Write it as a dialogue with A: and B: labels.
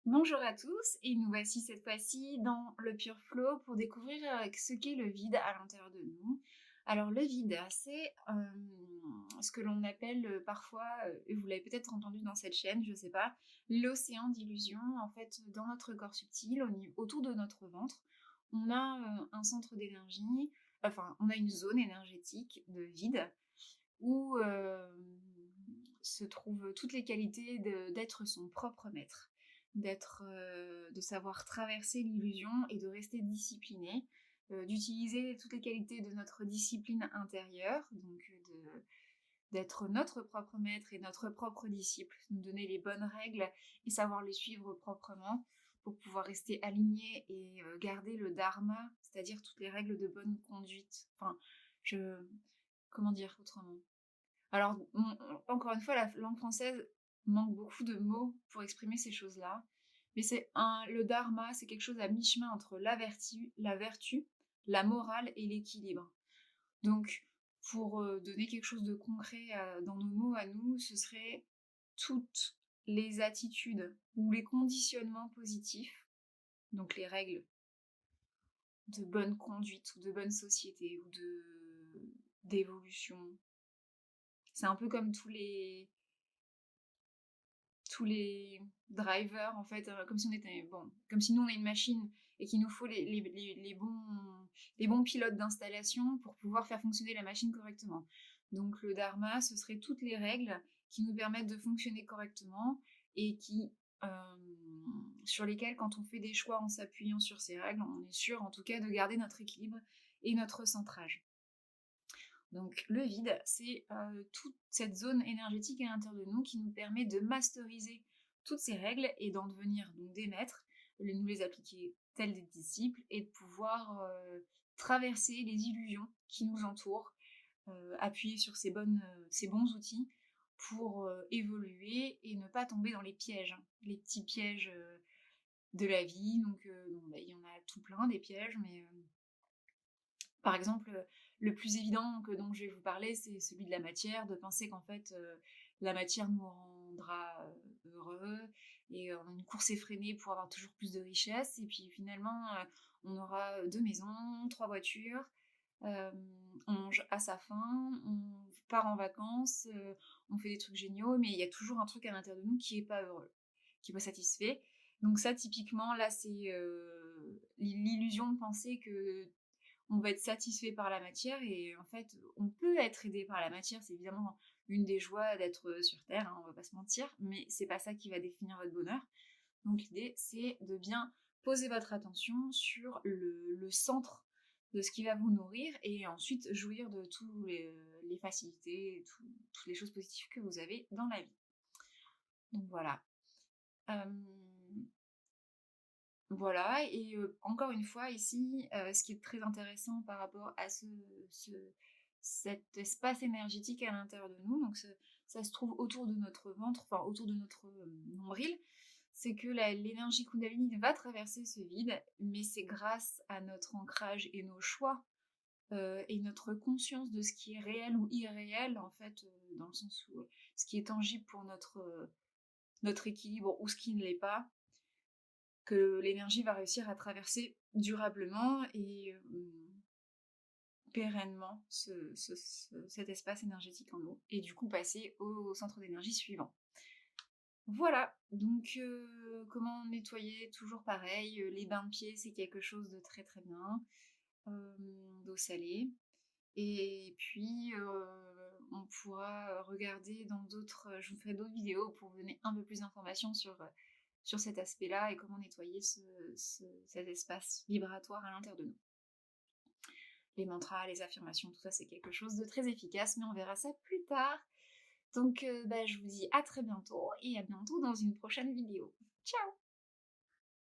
A: Bonjour à tous et nous voici cette fois-ci dans le Pure Flow pour découvrir ce qu'est le vide à l'intérieur de nous. Alors le vide, c'est ce que l'on appelle parfois, et vous l'avez peut-être entendu dans cette chaîne, je sais pas, l'océan d'illusion. En fait, dans notre corps subtil, autour de notre ventre, on a un centre d'énergie, enfin on a une zone énergétique de vide où se trouvent toutes les qualités d'être son propre maître, de savoir traverser l'illusion et de rester discipliné, d'utiliser toutes les qualités de notre discipline intérieure, donc d'être notre propre maître et notre propre disciple, nous donner les bonnes règles et savoir les suivre proprement pour pouvoir rester aligné et garder le dharma, c'est-à-dire toutes les règles de bonne conduite. Enfin, je comment dire autrement? Alors, encore une fois, la langue française manque beaucoup de mots pour exprimer ces choses-là, mais le dharma, c'est quelque chose à mi-chemin entre la vertu, la morale et l'équilibre. Donc, pour donner quelque chose de concret dans nos mots à nous, ce serait toutes les attitudes ou les conditionnements positifs, donc les règles de bonne conduite ou de bonne société ou d'évolution. C'est un peu comme tous les drivers, en fait, comme si on était bon, comme si nous on est une machine et qu'il nous faut les bons pilotes d'installation pour pouvoir faire fonctionner la machine correctement. Donc le dharma, ce serait toutes les règles qui nous permettent de fonctionner correctement et sur lesquelles, quand on fait des choix en s'appuyant sur ces règles, on est sûr en tout cas de garder notre équilibre et notre centrage. Donc le vide, c'est toute cette zone énergétique à l'intérieur de nous qui nous permet de masteriser toutes ces règles et d'en devenir donc des maîtres, nous les appliquer tels des disciples et de pouvoir traverser les illusions qui nous entourent, appuyer sur ces bons outils pour évoluer et ne pas tomber dans les pièges, hein, les petits pièges de la vie. Donc bon, bah, il y en a tout plein des pièges, mais par exemple, le plus évident dont je vais vous parler, c'est celui de la matière, de penser qu'en fait, la matière nous rendra heureux et une course effrénée pour avoir toujours plus de richesses. Et puis finalement, on aura 2 maisons, 3 voitures, on mange à sa faim, on part en vacances, on fait des trucs géniaux, mais il y a toujours un truc à l'intérieur de nous qui est pas heureux, qui est pas satisfait. Donc ça, typiquement, là, c'est l'illusion de penser que on va être satisfait par la matière et en fait, on peut être aidé par la matière. C'est évidemment une des joies d'être sur Terre, hein, on va pas se mentir, mais c'est pas ça qui va définir votre bonheur. Donc l'idée, c'est de bien poser votre attention sur le centre de ce qui va vous nourrir et ensuite jouir de toutes les facilités, toutes les choses positives que vous avez dans la vie. Donc voilà. Euh, Voilà, et encore une fois ici, ce qui est très intéressant par rapport à ce cet espace énergétique à l'intérieur de nous, donc ça se trouve autour de notre ventre, enfin autour de notre, nombril, c'est que l'énergie Kundalini va traverser ce vide, mais c'est grâce à notre ancrage et nos choix, et notre conscience de ce qui est réel ou irréel, en fait, dans le sens où, ce qui est tangible pour notre équilibre ou ce qui ne l'est pas, que l'énergie va réussir à traverser durablement et pérennement cet espace énergétique en nous et du coup passer au centre d'énergie suivant. Voilà, donc comment nettoyer? Toujours pareil, les bains de pieds, c'est quelque chose de très très bien, d'eau salée. Et puis on pourra regarder je vous ferai d'autres vidéos pour vous donner un peu plus d'informations sur cet aspect-là et comment nettoyer cet espace vibratoire à l'intérieur de nous. Les mantras, les affirmations, tout ça, c'est quelque chose de très efficace, mais on verra ça plus tard. Donc je vous dis à très bientôt et à bientôt dans une prochaine vidéo. Ciao!